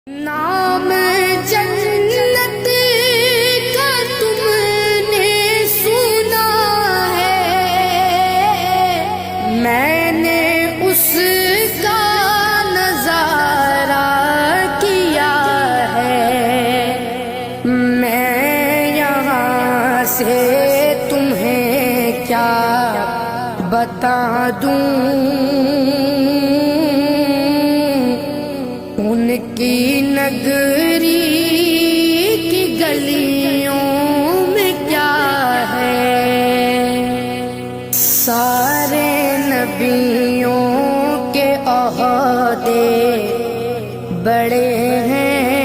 نام جنت کا تم نے سنا ہے، میں نے اس کا نظارہ کیا ہے، میں یہاں سے تمہیں کیا بتا دوں، ان کی نگری کی گلیوں میں کیا ہے، سارے نبیوں کے عہدے بڑے ہیں،